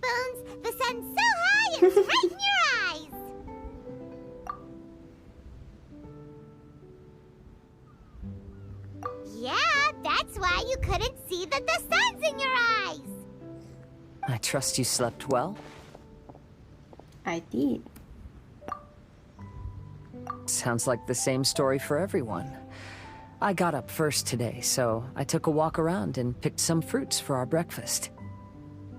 Bones! The sun's so high it's right in your eyes! Yeah, that's why you couldn't see that the sun's in your eyes! I trust you slept well? I did. Sounds like the same story for everyone. I got up first today, so I took a walk around and picked some fruits for our breakfast.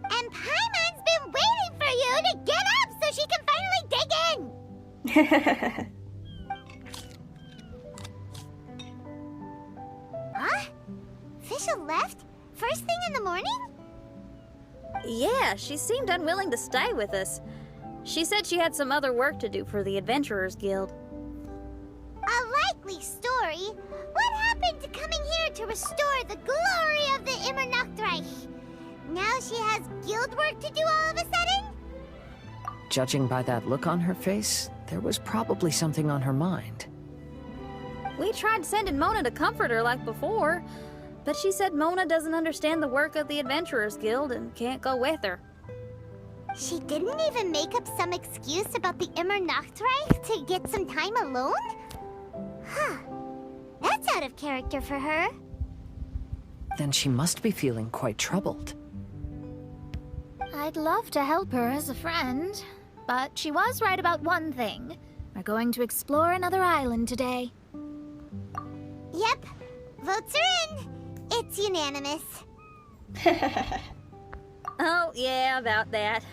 And Paimon's been waiting for you to get up so she can finally dig in! Huh? Fischl left? First thing in the morning? Yeah, she seemed unwilling to stay with us. She said she had some other work to do for the Adventurers Guild. A likely story. What happened to coming here to restore the glory of the Immernachtreich? Now she has guild work to do all of a sudden? Judging by that look on her face, there was probably something on her mind. We tried sending Mona to comfort her like before, but she said Mona doesn't understand the work of the Adventurers Guild and can't go with her. She didn't even make up some excuse about the Immernachtreich to get some time alone? Huh. That's out of character for her. Then she must be feeling quite troubled. I'd love to help her as a friend, but she was right about one thing. We're going to explore another island today. Yep. Votes are in. It's unanimous. Oh, yeah, about that.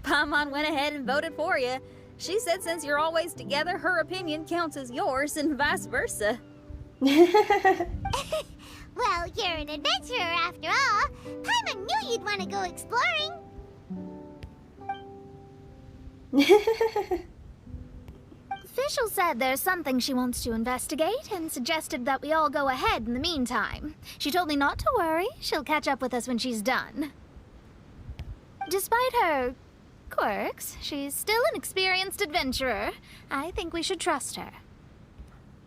Paimon went ahead and voted for you. She said since you're always together, her opinion counts as yours and vice versa. Well, you're an adventurer after all. Paimon knew you'd want to go exploring. Fischl said there's something she wants to investigate and suggested that we all go ahead in the meantime. She told me not to worry. She'll catch up with us when she's done. Despite her quirks, she's still an experienced adventurer. I think we should trust her.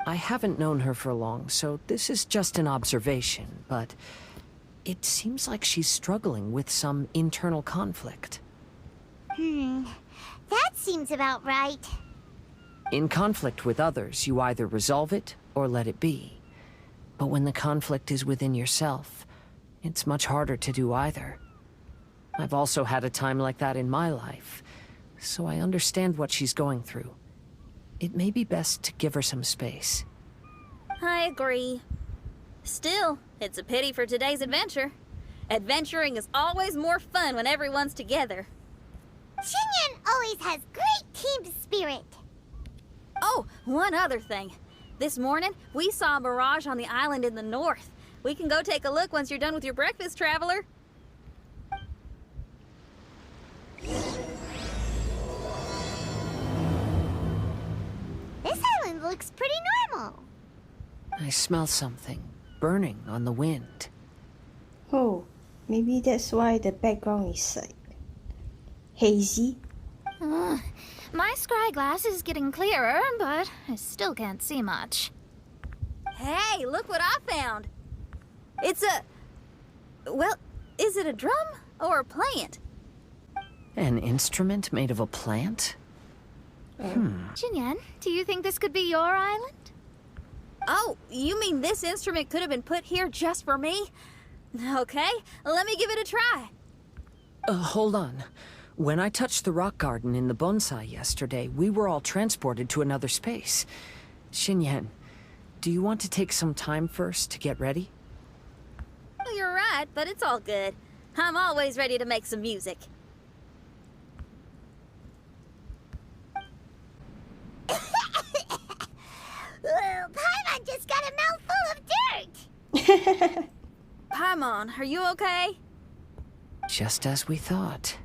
I haven't known her for long, so this is just an observation, but it seems like she's struggling with some internal conflict. That seems about right. In conflict with others, you either resolve it or let it be. But when the conflict is within yourself, it's much harder to do either. I've also had a time like that in my life, so I understand what she's going through. It may be best to give her some space. I agree. Still, it's a pity for today's adventure. Adventuring is always more fun when everyone's together. Xinyan always has great team spirit. Oh, one other thing. This morning, we saw a Mirage on the island in the north. We can go take a look once you're done with your breakfast, traveler. This island looks pretty normal. I smell something burning on the wind. Oh, maybe that's why the background is like hazy. My scry glass is getting clearer, but I still can't see much. Hey, look what I found. It's a... well, is it a drum or a plant? An instrument made of a plant? Xinyan, do you think this could be your island? Oh, you mean this instrument could have been put here just for me? Okay, let me give it a try. Hold on. When I touched the rock garden in the bonsai yesterday, we were all transported to another space. Xinyan, do you want to take some time first to get ready? Well, you're right, but it's all good. I'm always ready to make some music. Paimon just got a mouthful of dirt. Paimon, are you okay? Just as we thought.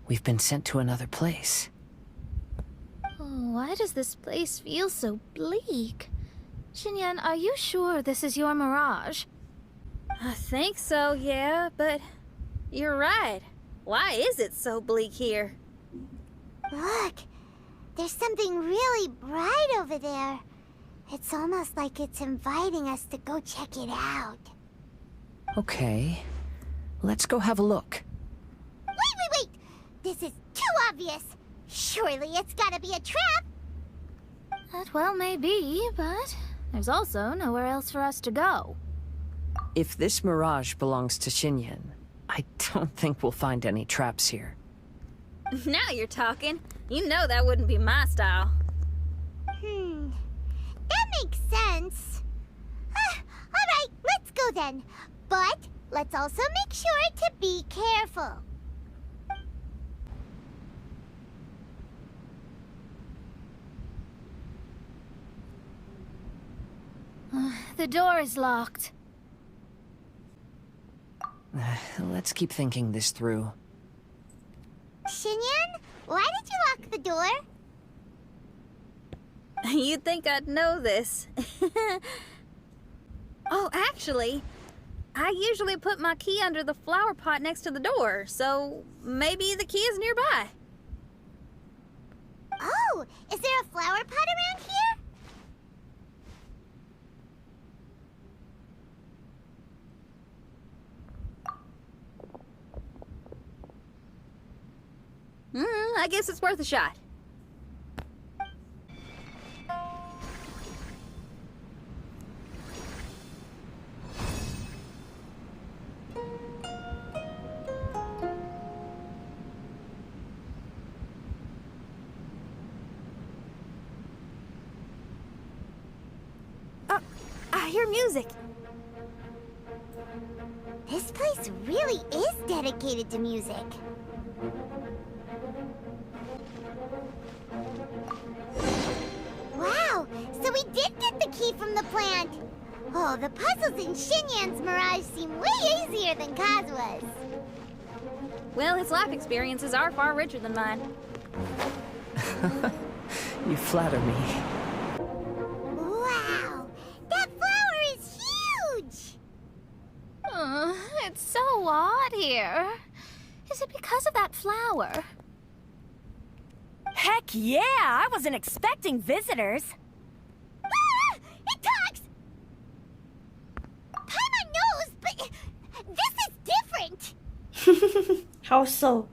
We've been sent to another place. Oh, why does this place feel so bleak? Xinyan, are you sure this is your Mirage? I think so, yeah, but you're right. Why is it so bleak here? Look, there's something really bright over there. It's almost like it's inviting us to go check it out. Okay. Let's go have a look. Wait! This is too obvious. Surely it's gotta be a trap. That well may be, but there's also nowhere else for us to go. If this Mirage belongs to Xinyan, I don't think we'll find any traps here. Now you're talking. You know that wouldn't be my style. That makes sense. Alright, let's go then. But let's also make sure to be careful. The door is locked. Let's keep thinking this through. Xinyan, why did you lock the door? You'd think I'd know this. Oh, actually, I usually put my key under the flower pot next to the door, so maybe the key is nearby. Oh, is there a flower pot around here? I guess it's worth a shot. I hear music. This place really is dedicated to music. Wow, so we did get the key from the plant. Oh, the puzzles in Xinyan's Mirage seem way easier than Kazuha's. Well, his life experiences are far richer than mine. You flatter me. Wow, that flower is huge! It's so odd here. Is it because of that flower? Heck yeah! I wasn't expecting visitors. Ah! It talks! Paimon knows, but this is different. How so?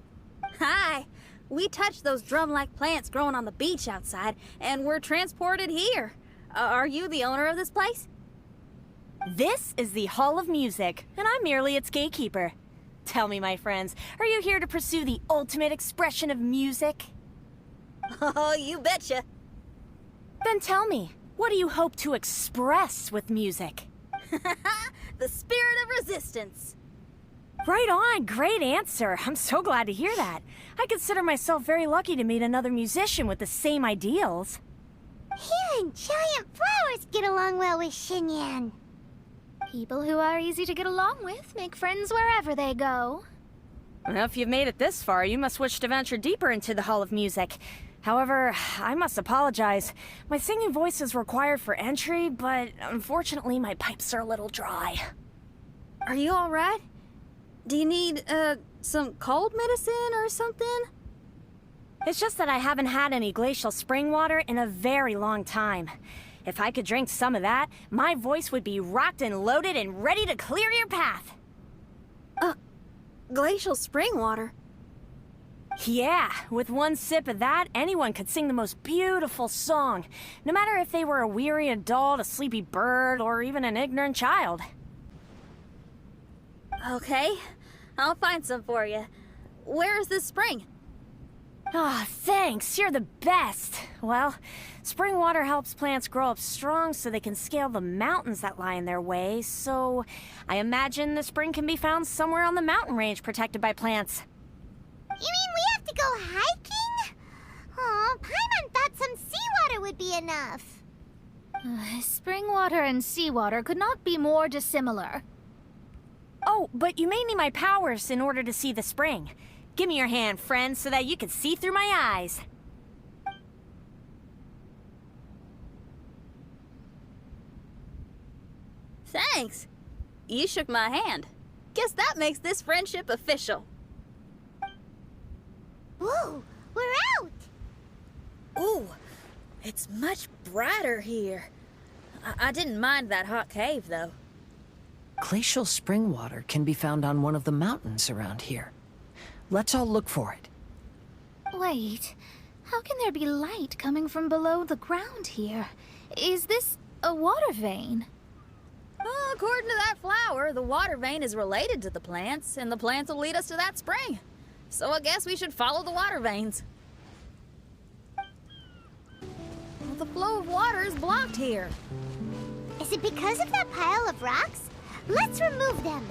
Hi! We touched those drum-like plants growing on the beach outside, and we're transported here. Are you the owner of this place? This is the Hall of Music, and I'm merely its gatekeeper. Tell me, my friends, are you here to pursue the ultimate expression of music? Oh, you betcha. Then tell me, what do you hope to express with music? The spirit of resistance. Right on, great answer. I'm so glad to hear that. I consider myself very lucky to meet another musician with the same ideals. Even giant flowers get along well with Xinyan. People who are easy to get along with make friends wherever they go. Well, if you've made it this far, you must wish to venture deeper into the Hall of Music. However, I must apologize. My singing voice is required for entry, but unfortunately my pipes are a little dry. Are you all right? Do you need, some cold medicine or something? It's just that I haven't had any glacial spring water in a very long time. If I could drink some of that, my voice would be rocked and loaded and ready to clear your path. Glacial spring water? Yeah, with one sip of that, anyone could sing the most beautiful song, no matter if they were a weary adult, a sleepy bird, or even an ignorant child. Okay, I'll find some for you. Where is this spring? Ah, thanks, you're the best. Well, spring water helps plants grow up strong so they can scale the mountains that lie in their way, so I imagine the spring can be found somewhere on the mountain range protected by plants. You mean we have to go hiking? Aw, Paimon thought some seawater would be enough. Spring water and seawater could not be more dissimilar. Oh, but you may need my powers in order to see the spring. Give me your hand, friend, so that you can see through my eyes. Thanks. You shook my hand. Guess that makes this friendship official. Whoa, we're out! Ooh, it's much brighter here. I didn't mind that hot cave, though. Glacial spring water can be found on one of the mountains around here. Let's all look for it. Wait, how can there be light coming from below the ground here? Is this a water vein? Well, according to that flower, the water vein is related to the plants, and the plants will lead us to that spring. So I guess we should follow the water veins. Well, the flow of water is blocked here. Is it because of that pile of rocks? Let's remove them.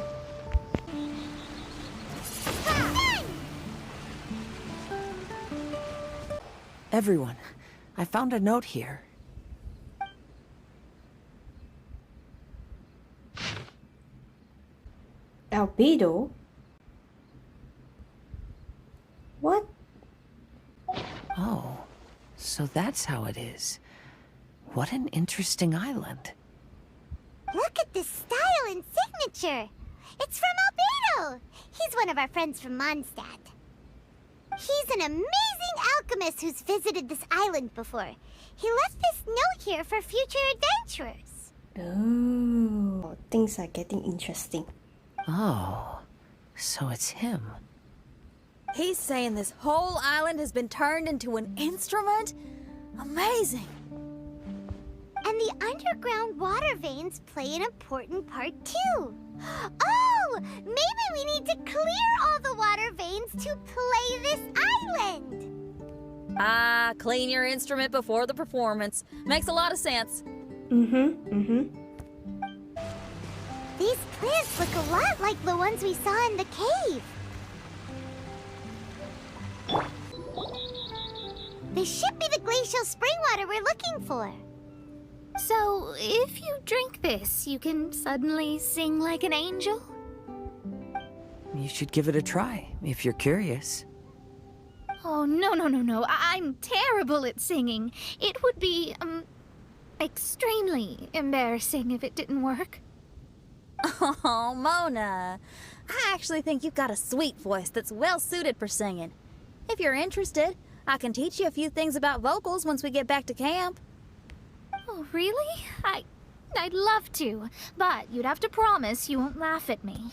Everyone, I found a note here. Albedo? What? Oh, so that's how it is. What an interesting island. Look at this style and signature. It's from Albedo. He's one of our friends from Mondstadt. He's an amazing alchemist who's visited this island before. He left this note here for future adventurers. Oh, things are getting interesting. Oh, so it's him. He's saying this whole island has been turned into an instrument? Amazing. And the underground water veins play an important part too. Oh, maybe we need to clear all the water veins to play this island. Ah, clean your instrument before the performance. Makes a lot of sense. These plants look a lot like the ones we saw in the cave. This should be the glacial spring water we're looking for. So, if you drink this, you can suddenly sing like an angel? You should give it a try, if you're curious. Oh, no. I'm terrible at singing. It would be, extremely embarrassing if it didn't work. Oh, Mona. I actually think you've got a sweet voice that's well suited for singing. If you're interested, I can teach you a few things about vocals once we get back to camp. Oh, really? I'd love to, but you'd have to promise you won't laugh at me.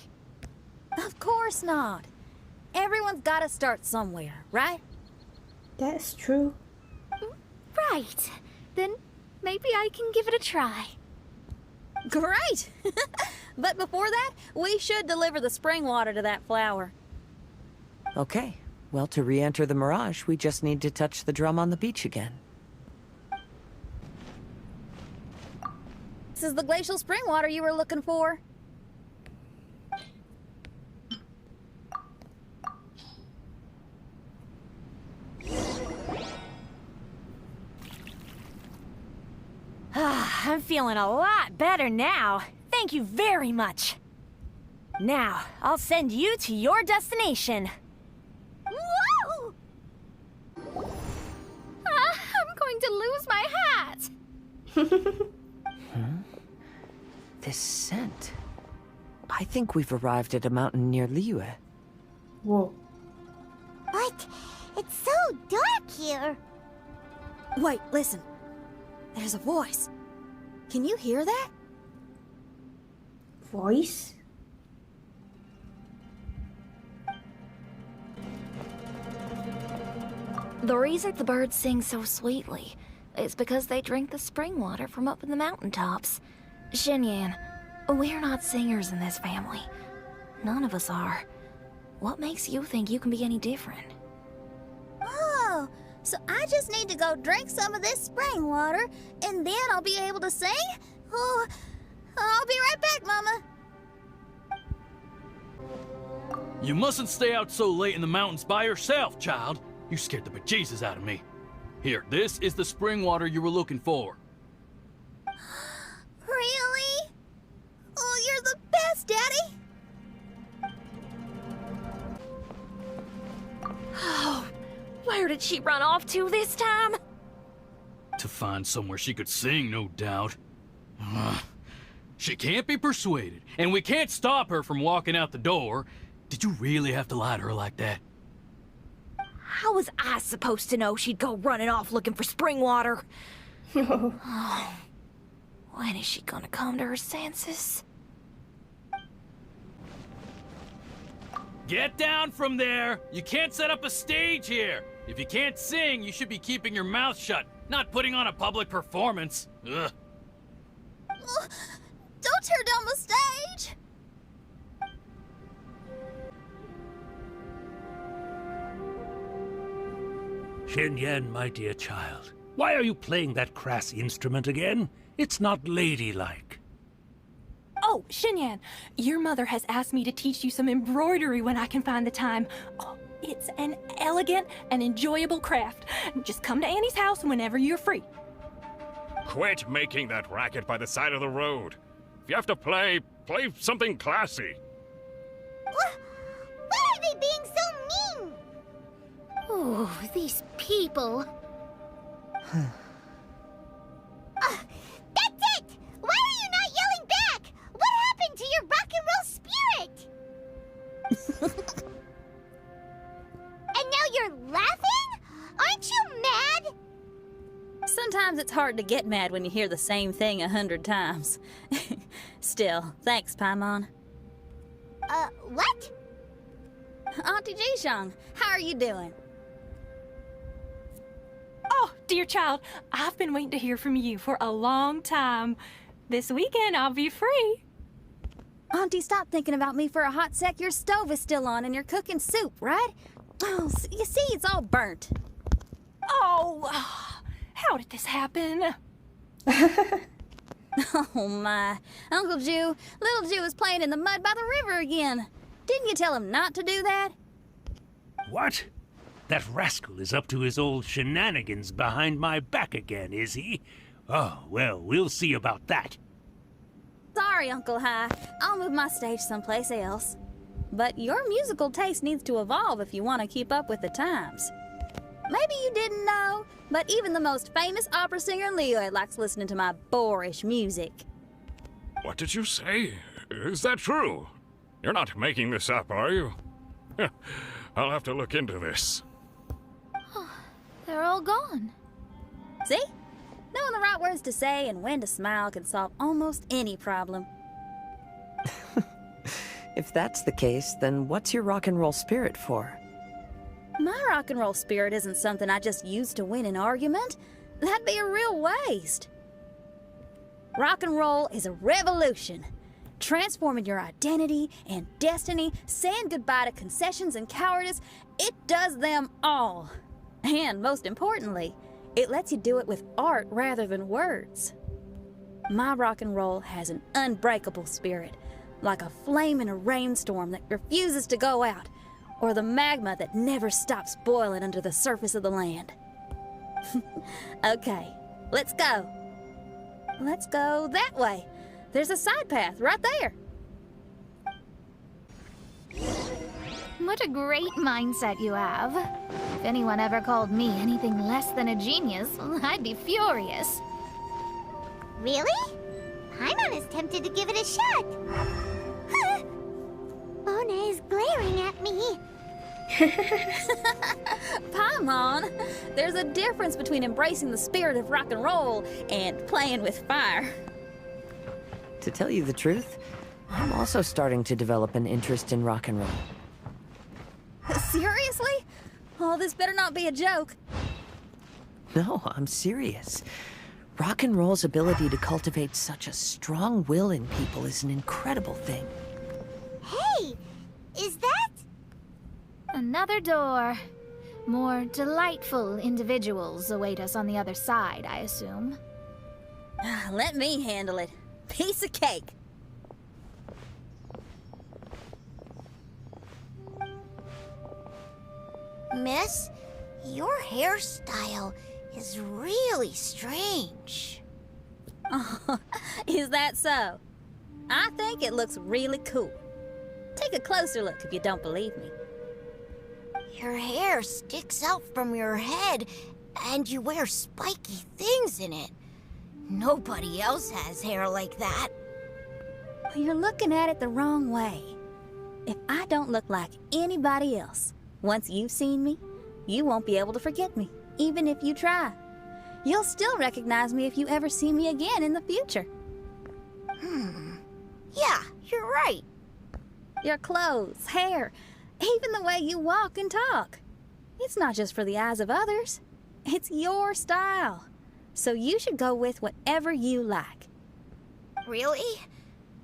Of course not. Everyone's got to start somewhere, right? That's true. Right. Then maybe I can give it a try. Great! But before that, we should deliver the spring water to that flower. Okay, well, to re-enter the Mirage, we just need to touch the drum on the beach again. This is the glacial spring water you were looking for. I'm feeling a lot better now. Thank you very much. Now, I'll send you to your destination. Whoa! I'm going to lose my hat. This scent. I think we've arrived at a mountain near Liyue. Whoa. But it's so dark here. Wait, listen. There's a voice. Can you hear that? Voice? The reason the birds sing so sweetly is because they drink the spring water from up in the mountaintops. Xinyan, we're not singers in this family. None of us are. What makes you think you can be any different? Oh, so I just need to go drink some of this spring water, and then I'll be able to sing? Oh, I'll be right back, Mama. You mustn't stay out so late in the mountains by yourself, child. You scared the bejesus out of me. Here, this is the spring water you were looking for. Really? Oh, you're the best, Daddy. Oh, where did she run off to this time? To find somewhere she could sing, no doubt. She can't be persuaded, and we can't stop her from walking out the door. Did you really have to lie to her like that? How was I supposed to know she'd go running off looking for spring water? Oh, when is she gonna come to her senses? Get down from there! You can't set up a stage here! If you can't sing, you should be keeping your mouth shut, not putting on a public performance. Ugh. Don't tear down the stage! Xinyan, my dear child, why are you playing that crass instrument again? It's not ladylike. Oh, Xinyan, your mother has asked me to teach you some embroidery when I can find the time. Oh, it's an elegant and enjoyable craft. Just come to Annie's house whenever you're free. Quit making that racket by the side of the road. If you have to play something classy. Why are they being so mean? Ooh, these people. That's it! Why are you not yelling back? What happened to your rock and roll spirit? And now you're laughing? Aren't you mad? Sometimes it's hard to get mad when you hear the same thing 100 times. Still, thanks, Paimon. What? Auntie Jishang, how are you doing? Oh, dear child, I've been waiting to hear from you for a long time. This weekend, I'll be free. Auntie, stop thinking about me for a hot sec. Your stove is still on and you're cooking soup, right? Oh, you see, it's all burnt. Oh, how did this happen? Oh, my. Uncle Jew, little Jew is playing in the mud by the river again. Didn't you tell him not to do that? What? That rascal is up to his old shenanigans behind my back again, is he? Oh, well, we'll see about that. Sorry, Uncle High. I'll move my stage someplace else. But your musical taste needs to evolve if you want to keep up with the times. Maybe you didn't know, but even the most famous opera singer Liyue likes listening to my boorish music. What did you say? Is that true? You're not making this up, are you? I'll have to look into this. They're all gone. See? Knowing the right words to say and when to smile can solve almost any problem. If that's the case, then what's your rock and roll spirit for? My rock and roll spirit isn't something I just use to win an argument. That'd be a real waste. Rock and roll is a revolution. Transforming your identity and destiny, saying goodbye to concessions and cowardice, it does them all. And most importantly, it lets you do it with art rather than words. My rock and roll has an unbreakable spirit, like a flame in a rainstorm that refuses to go out, or the magma that never stops boiling under the surface of the land. Okay, let's go. Let's go that way. There's a side path right there. What a great mindset you have. If anyone ever called me anything less than a genius, I'd be furious. Really? Paimon is tempted to give it a shot. Mona is glaring at me. Paimon, there's a difference between embracing the spirit of rock and roll and playing with fire. To tell you the truth, I'm also starting to develop an interest in rock and roll. Seriously? Oh, this better not be a joke. No, I'm serious. Rock and roll's ability to cultivate such a strong will in people is an incredible thing. Hey, is that? Another door. More delightful individuals await us on the other side, I assume. Let me handle it. Piece of cake. Miss, your hairstyle is really strange. Oh, is that so? I think it looks really cool. Take a closer look if you don't believe me. Your hair sticks out from your head, and you wear spiky things in it. Nobody else has hair like that. You're looking at it the wrong way. If I don't look like anybody else, once you've seen me, you won't be able to forget me, even if you try. You'll still recognize me if you ever see me again in the future. Yeah, you're right. Your clothes, hair, even the way you walk and talk. It's not just for the eyes of others. It's your style. So you should go with whatever you like. Really?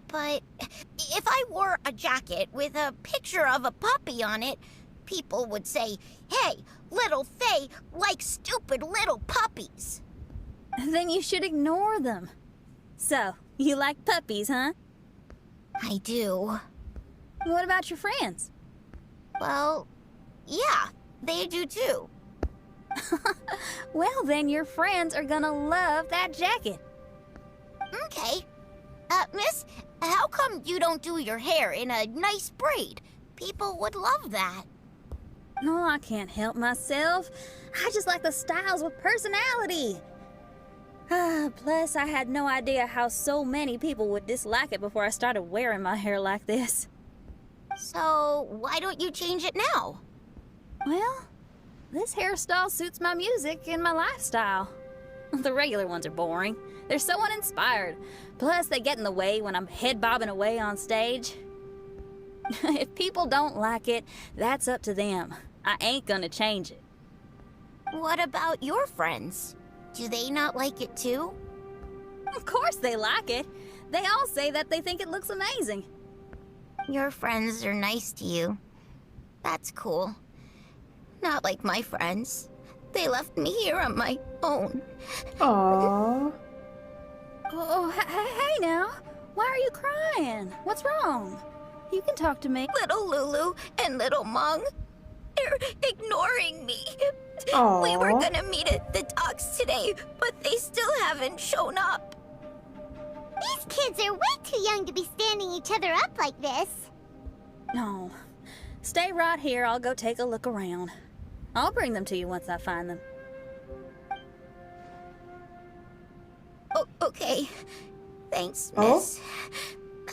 But if I wore a jacket with a picture of a puppy on it, people would say, "Hey, little Faye likes stupid little puppies." Then you should ignore them. So, you like puppies, huh? I do. What about your friends? Well, yeah, they do too. Well, then your friends are gonna love that jacket. Okay. Miss, how come you don't do your hair in a nice braid? People would love that. No, I can't help myself. I just like the styles with personality. Plus, I had no idea how so many people would dislike it before I started wearing my hair like this. So, why don't you change it now? Well, this hairstyle suits my music and my lifestyle. The regular ones are boring. They're so uninspired. Plus, they get in the way when I'm head bobbing away on stage. If people don't like it, that's up to them. I ain't gonna change it. What about your friends? Do they not like it too? Of course they like it. They all say that they think it looks amazing. Your friends are nice to you. That's cool. Not like my friends. They left me here on my own. Aww. Oh, hey now. Why are you crying? What's wrong? You can talk to me. Little Lulu and little Mung, they're ignoring me. Aww. We were gonna meet at the docks today, but they still haven't shown up. These kids are way too young to be standing each other up like this. No. Stay right here. I'll go take a look around. I'll bring them to you once I find them. Oh, okay. Thanks, miss.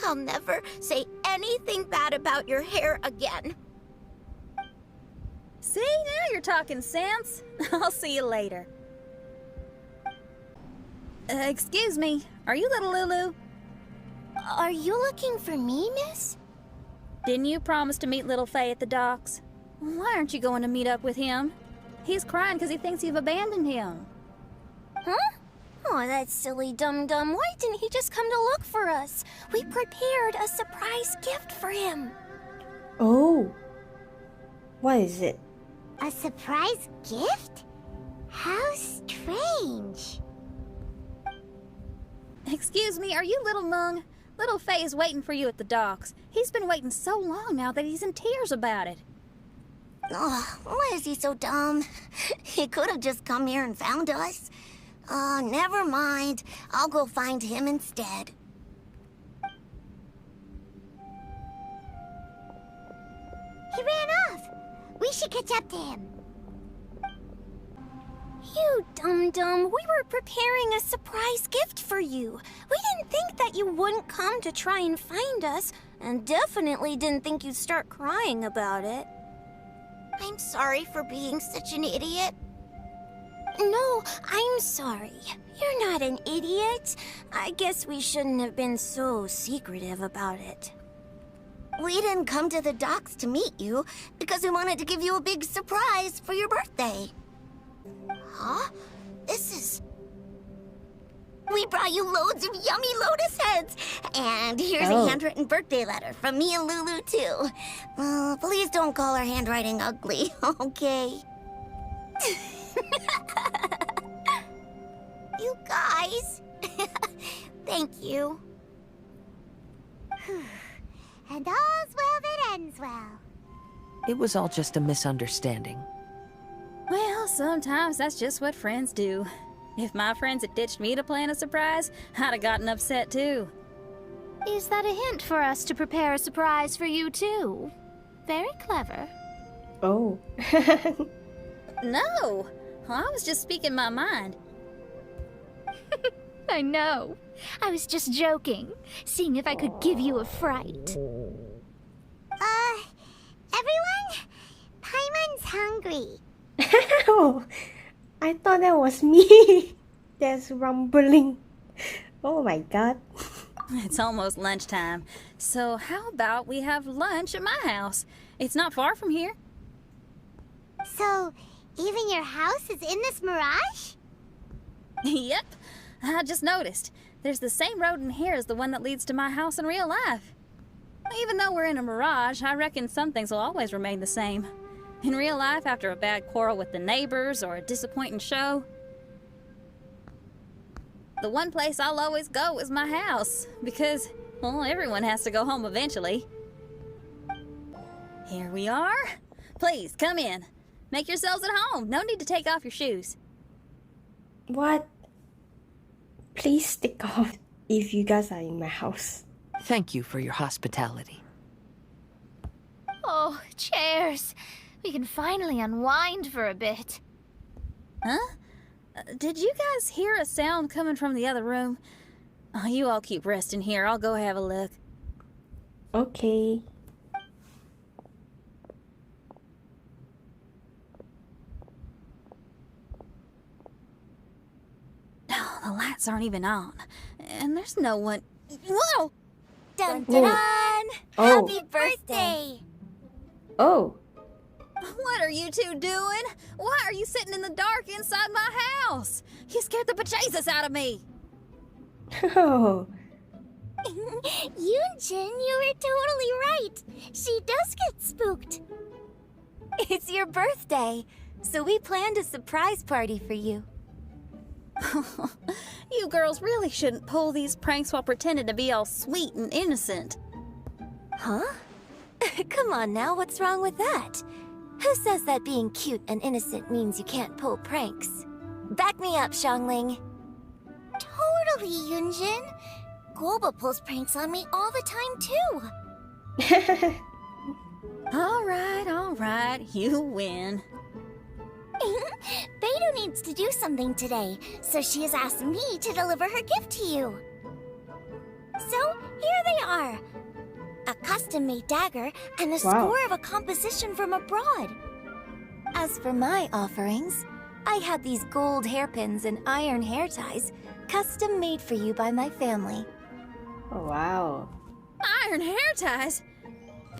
I'll never say anything bad about your hair again. See, now you're talking sense. I'll see you later. Excuse me. Are you little Lulu? Are you looking for me, miss? Didn't you promise to meet little Faye at the docks? Why aren't you going to meet up with him? He's crying because he thinks you've abandoned him. Huh? Oh, that silly dum-dum. Why didn't he just come to look for us? We prepared a surprise gift for him. Oh. What is it? A surprise gift? How strange. Excuse me, are you little Mung? Little Faye is waiting for you at the docks. He's been waiting so long now that he's in tears about it. Oh, why is he so dumb? He could have just come here and found us. Never mind. I'll go find him instead. He ran off. We should catch up to him. You dum-dum. We were preparing a surprise gift for you. We didn't think that you wouldn't come to try and find us, and definitely didn't think you'd start crying about it. I'm sorry for being such an idiot. No, I'm sorry. You're not an idiot. I guess we shouldn't have been so secretive about it. We didn't come to the docks to meet you because we wanted to give you a big surprise for your birthday. Huh? We brought you loads of yummy lotus heads. And here's a handwritten birthday letter from me and Lulu, too. Please don't call our handwriting ugly, okay? You guys. Thank you. And all's well that ends well. It was all just a misunderstanding. Well, sometimes that's just what friends do. If my friends had ditched me to plan a surprise, I'd have gotten upset too. Is that a hint for us to prepare a surprise for you too? Very clever. Oh. No! I was just speaking my mind. I know. I was just joking, seeing if I could give you a fright. Everyone? Paimon's hungry. Oh, I thought that was me. There's rumbling. Oh my god. It's almost lunchtime, so how about we have lunch at my house? It's not far from here. So, even your house is in this Mirage? Yep. I just noticed. There's the same road in here as the one that leads to my house in real life. Even though we're in a Mirage, I reckon some things will always remain the same. In real life, after a bad quarrel with the neighbors or a disappointing show, the one place I'll always go is my house, because, well, everyone has to go home eventually. Here we are. Please, come in. Make yourselves at home. No need to take off your shoes. What? Please stick off if you guys are in my house. Thank you for your hospitality. Oh, chairs. We can finally unwind for a bit. Huh? Did you guys hear a sound coming from the other room? Oh, you all keep resting here. I'll go have a look. Okay. Oh, the lights aren't even on. And there's no one... Whoa! Dun Whoa. dun dun! Oh. Happy birthday! Oh. What are you two doing? Why are you sitting in the dark inside my house? You scared the bejesus out of me. Oh. Yunjin, you were totally right. She does get spooked. It's your birthday, so we planned a surprise party for you. You girls really shouldn't pull these pranks while pretending to be all sweet and innocent. Huh? Come on now, what's wrong with that? Who says that being cute and innocent means you can't pull pranks? Back me up, Xiangling. Totally, Yunjin. Guoba pulls pranks on me all the time, too. All right, you win. Beidou needs to do something today, so she has asked me to deliver her gift to you. So, here they are. A custom-made dagger and a score of a composition from abroad. As for my offerings, I had these gold hairpins and iron hair ties, custom made for you by my family. Oh, wow. Iron hair ties?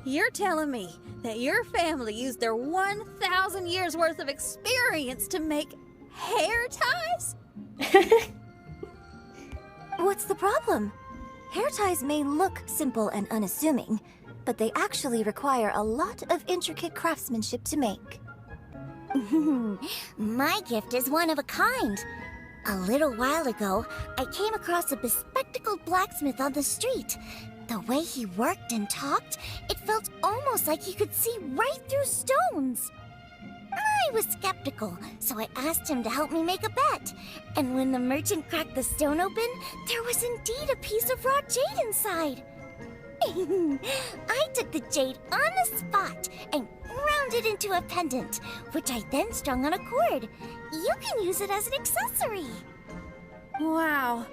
You're telling me that your family used their 1,000 years worth of experience to make hair ties? What's the problem? Hair ties may look simple and unassuming, but they actually require a lot of intricate craftsmanship to make. My gift is one of a kind. A little while ago, I came across a bespectacled blacksmith on the street. The way he worked and talked, it felt almost like he could see right through stones. I was skeptical, so I asked him to help me make a bet. And when the merchant cracked the stone open, there was indeed a piece of raw jade inside. I took the jade on the spot and ground it into a pendant, which I then strung on a cord. You can use it as an accessory. Wow.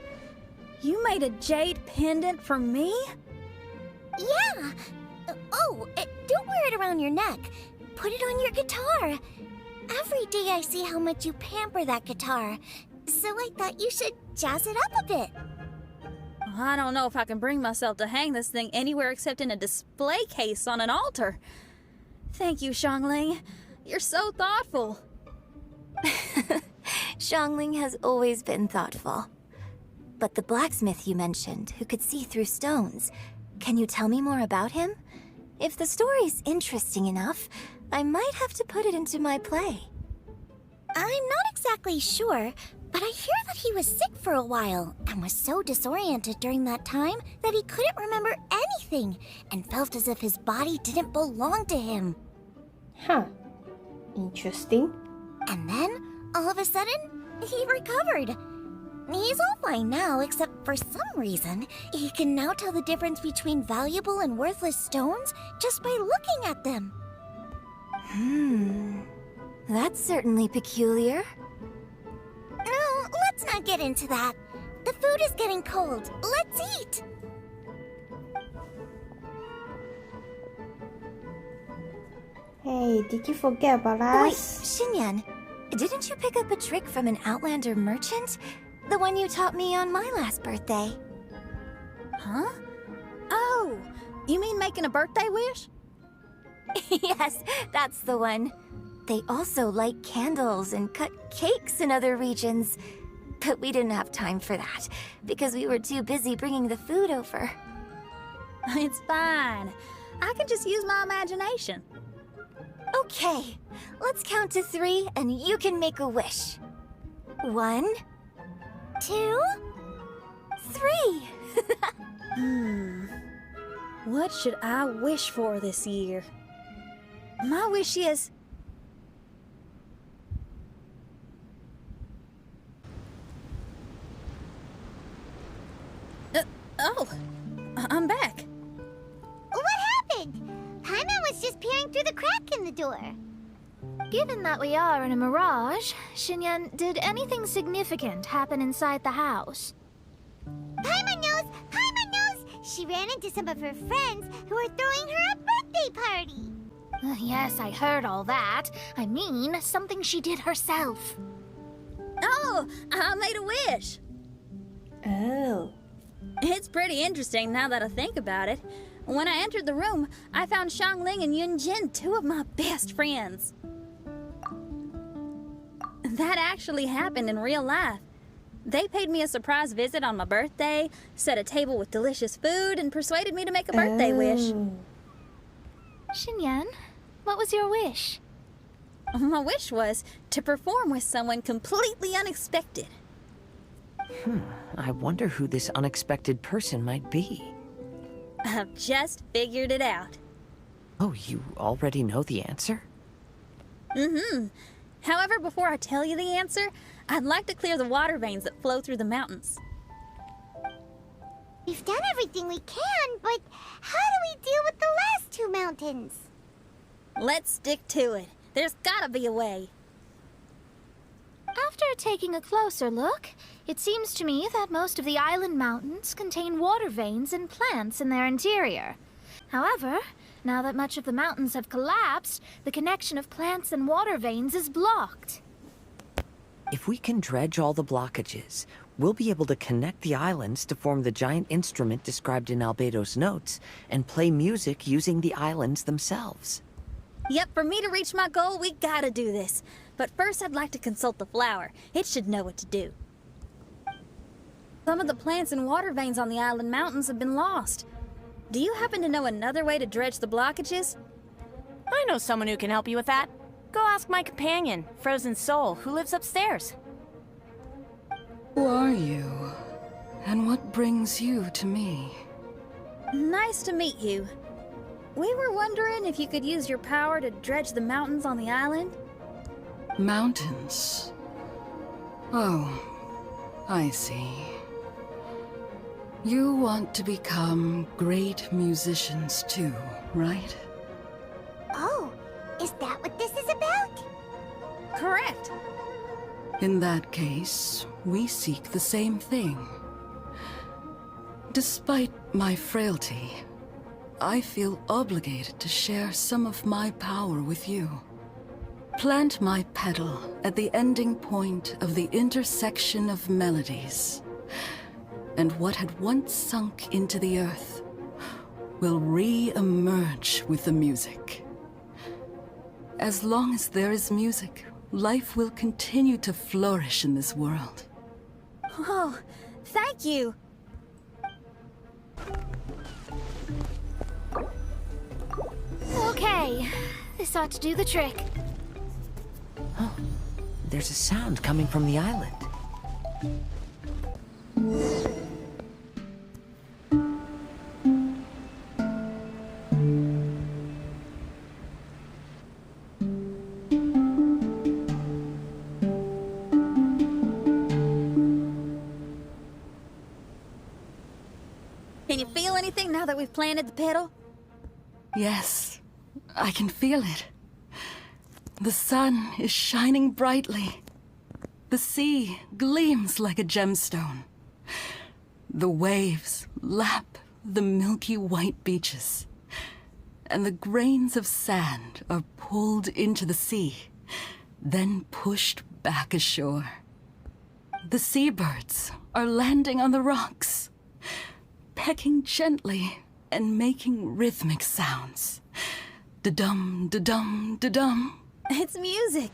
You made a jade pendant for me? Yeah. Don't wear it around your neck. Put it on your guitar. Every day I see how much you pamper that guitar, so I thought you should jazz it up a bit. I don't know if I can bring myself to hang this thing anywhere except in a display case on an altar. Thank you, Xiangling. You're so thoughtful. Xiangling has always been thoughtful. But the blacksmith you mentioned, who could see through stones, can you tell me more about him? If the story's interesting enough, I might have to put it into my play. I'm not exactly sure, but I hear that he was sick for a while and was so disoriented during that time that he couldn't remember anything and felt as if his body didn't belong to him. Huh. Interesting. And then, all of a sudden, he recovered. He's all fine now, except for some reason, he can now tell the difference between valuable and worthless stones just by looking at them. That's certainly peculiar. No, let's not get into that. The food is getting cold. Let's eat! Hey, did you forget about Wait, us? Xinyan, didn't you pick up a trick from an Outlander merchant? The one you taught me on my last birthday. Huh? Oh, you mean making a birthday wish? Yes, that's the one. They also light candles and cut cakes in other regions. But we didn't have time for that, because we were too busy bringing the food over. It's fine. I can just use my imagination. Okay, let's count to 3 and you can make a wish. 1, 2, 3. What should I wish for this year? My wish is... I'm back. What happened? Paimon was just peering through the crack in the door. Given that we are in a mirage, Xinyan, did anything significant happen inside the house? Paimon knows! Paimon knows! She ran into some of her friends who were throwing her a birthday party. Yes, I heard all that. I mean, something she did herself. Oh, I made a wish. Oh. It's pretty interesting now that I think about it. When I entered the room, I found Xiangling and Yunjing, 2 of my best friends. That actually happened in real life. They paid me a surprise visit on my birthday, set a table with delicious food, and persuaded me to make a birthday wish. Xinyan, what was your wish? My wish was to perform with someone completely unexpected. I wonder who this unexpected person might be. I've just figured it out. Oh, you already know the answer? However, before I tell you the answer, I'd like to clear the water veins that flow through the mountains. We've done everything we can, but how do we deal with the last 2 mountains? Let's stick to it. There's gotta be a way. After taking a closer look, it seems to me that most of the island mountains contain water veins and plants in their interior. However, now that much of the mountains have collapsed, the connection of plants and water veins is blocked. If we can dredge all the blockages, we'll be able to connect the islands to form the giant instrument described in Albedo's notes and play music using the islands themselves. Yep, for me to reach my goal, we gotta do this. But first, I'd like to consult the flower. It should know what to do. Some of the plants and water veins on the island mountains have been lost. Do you happen to know another way to dredge the blockages? I know someone who can help you with that. Go ask my companion, Frozen Soul, who lives upstairs. Who are you? And what brings you to me? Nice to meet you. We were wondering if you could use your power to dredge the mountains on the island? Mountains? Oh, I see. You want to become great musicians too, right? Oh, is that what this is about? Correct. In that case, we seek the same thing. Despite my frailty, I feel obligated to share some of my power with you. Plant my petal at the ending point of the intersection of melodies, and what had once sunk into the earth will re-emerge with the music. As long as there is music, life will continue to flourish in this world. Oh, thank you. Okay, this ought to do the trick. Oh, there's a sound coming from the island. Can you feel anything now that we've planted the petal? Yes, I can feel it. The sun is shining brightly. The sea gleams like a gemstone. The waves lap the milky white beaches. And the grains of sand are pulled into the sea, then pushed back ashore. The seabirds are landing on the rocks, pecking gently and making rhythmic sounds. Da-dum, da-dum, da-dum. It's music.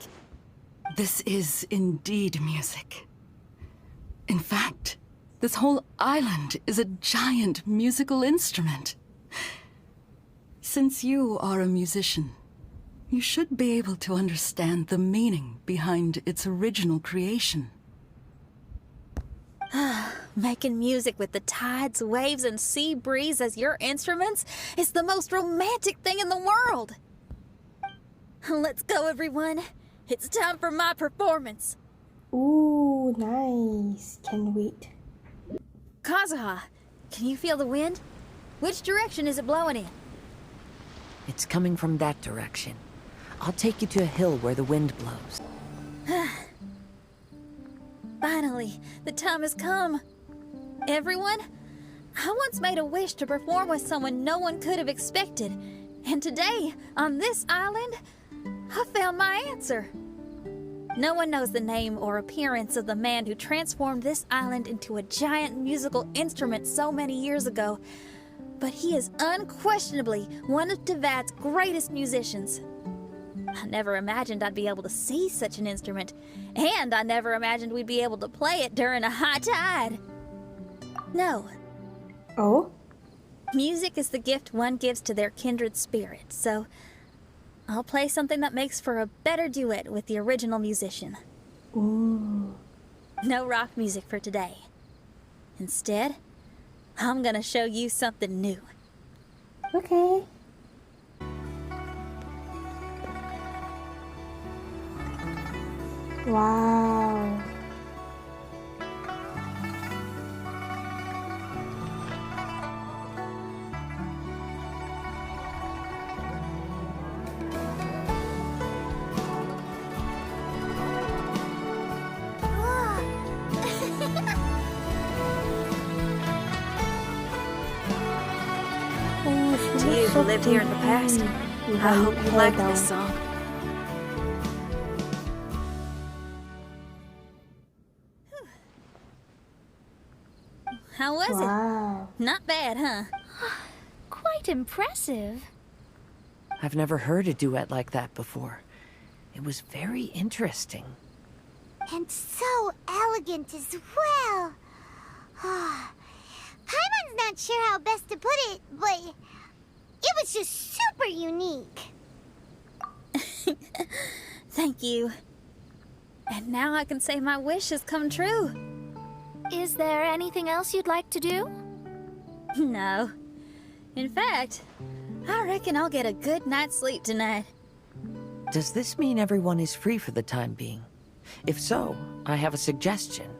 This is indeed music. In fact, this whole island is a giant musical instrument. Since you are a musician, you should be able to understand the meaning behind its original creation. Making music with the tides, waves, and sea breeze as your instruments is the most romantic thing in the world. Let's go, everyone. It's time for my performance. Ooh, nice. Can't wait. Kazuha, can you feel the wind? Which direction is it blowing in? It's coming from that direction. I'll take you to a hill where the wind blows. Finally, the time has come. Everyone, I once made a wish to perform with someone no one could have expected. And today, on this island, I found my answer. No one knows the name or appearance of the man who transformed this island into a giant musical instrument so many years ago, but he is unquestionably one of Teyvat's greatest musicians. I never imagined I'd be able to see such an instrument, and I never imagined we'd be able to play it during a high tide. No. Oh? Music is the gift one gives to their kindred spirit, so I'll play something that makes for a better duet with the original musician. Ooh. No rock music for today. Instead, I'm gonna show you something new. Okay. Wow. To you who lived here in the past, I hope you like this song. How was Wow. it? Not bad, huh? Quite impressive. I've never heard a duet like that before. It was very interesting. And so elegant as well. Paimon's not sure how best to put it, but it was just super unique. Thank you. And now I can say my wish has come true. Is there anything else you'd like to do? No. In fact, I reckon I'll get a good night's sleep tonight. Does this mean everyone is free for the time being? If so, I have a suggestion.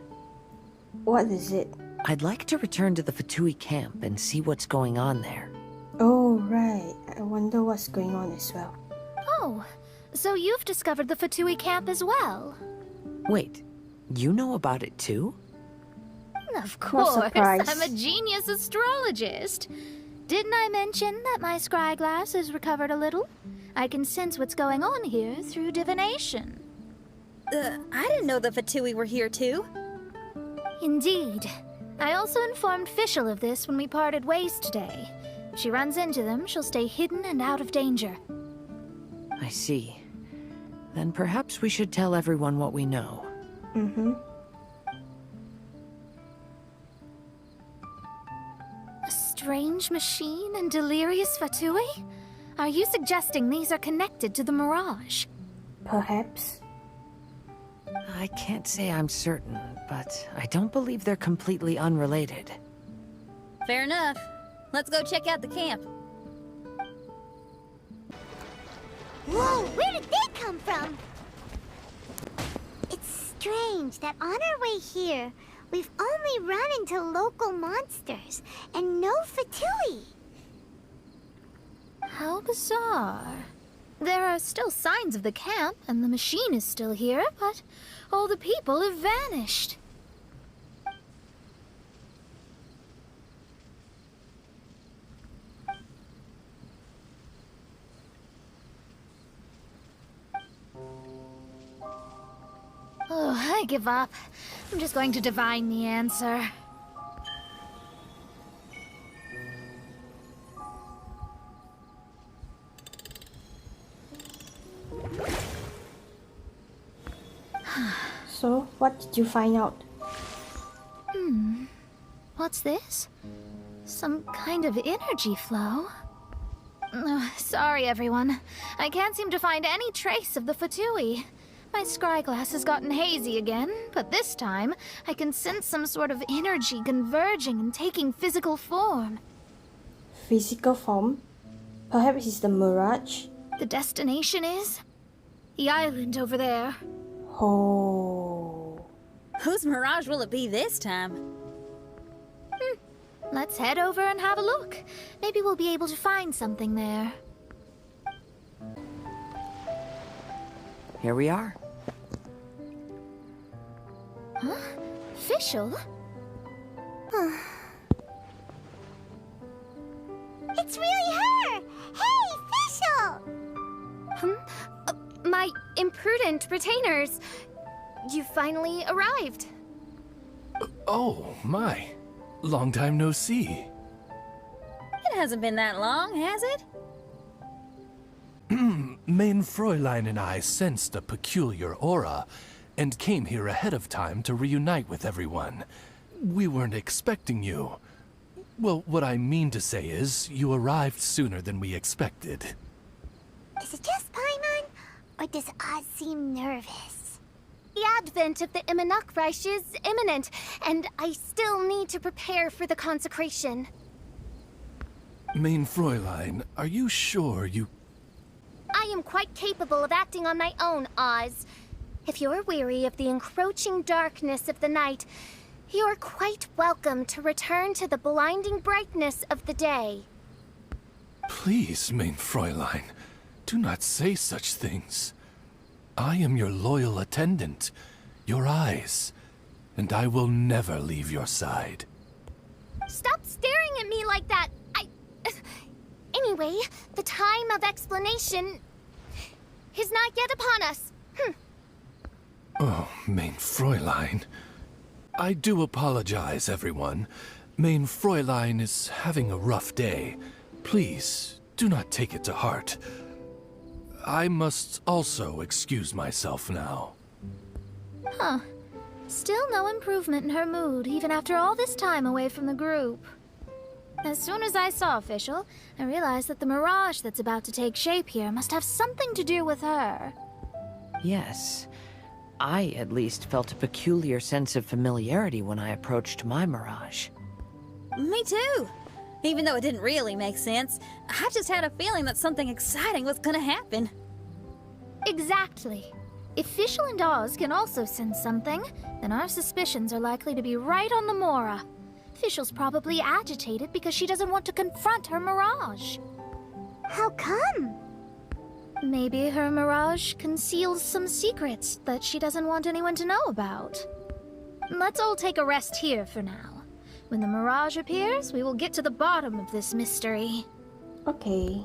What is it? I'd like to return to the Fatui camp and see what's going on there. Oh, right. I wonder what's going on as well. Oh, so you've discovered the Fatui camp as well? Wait, you know about it too? Of What course, surprise. I'm a genius astrologist. Didn't I mention that my scry glass has recovered a little? I can sense what's going on here through divination. I didn't know the Fatui were here too. Indeed. I also informed Fischl of this when we parted ways today. If she runs into them, she'll stay hidden and out of danger. I see. Then perhaps we should tell everyone what we know. Mm-hmm. A strange machine and delirious Fatui? Are you suggesting these are connected to the Mirage? Perhaps. I can't say I'm certain, but I don't believe they're completely unrelated. Fair enough. Let's go check out the camp. Whoa, where did they come from? It's strange that on our way here, we've only run into local monsters and no Fatui. How bizarre. There are still signs of the camp, and the machine is still here, but all the people have vanished. Oh, I give up. I'm just going to divine the answer. So, what did you find out? What's this? Some kind of energy flow? Sorry, everyone. I can't seem to find any trace of the Fatui. My scryglass has gotten hazy again, but this time I can sense some sort of energy converging and taking physical form. Physical form? Perhaps it's the Mirage? The destination is the island over there. Oh. Whose Mirage will it be this time? Let's head over and have a look. Maybe we'll be able to find something there. Here we are. Huh? Fischl? It's really her! Hey, Fischl! My imprudent retainers. You finally arrived. Oh, my. Long time no see. It hasn't been that long, has it? Main Fräulein and I sensed a peculiar aura and came here ahead of time to reunite with everyone. We weren't expecting you. Well, what I mean to say is, you arrived sooner than we expected. Is it just Paimon? Or does Oz seem nervous? The advent of the Immanakreich is imminent, and I still need to prepare for the consecration. Main Fräulein, are you sure you... I am quite capable of acting on my own, Oz. If you're weary of the encroaching darkness of the night, you're quite welcome to return to the blinding brightness of the day. Please, Main Fräulein, do not say such things. I am your loyal attendant, your eyes, and I will never leave your side. Stop staring at me like that! Anyway, the time of explanation is not yet upon us. Oh, Main Fräulein. I do apologize, everyone. Main Fräulein is having a rough day. Please, do not take it to heart. I must also excuse myself now. Huh. Still no improvement in her mood, even after all this time away from the group. As soon as I saw Fischl, I realized that the Mirage that's about to take shape here must have something to do with her. Yes. I, at least, felt a peculiar sense of familiarity when I approached my Mirage. Me too. Even though it didn't really make sense, I just had a feeling that something exciting was gonna happen. Exactly. If Fischl and Oz can also sense something, then our suspicions are likely to be right on the Mora. Fischl's probably agitated because she doesn't want to confront her Mirage. How come? Maybe her Mirage conceals some secrets that she doesn't want anyone to know about. Let's all take a rest here for now. When the Mirage appears, we will get to the bottom of this mystery. Okay.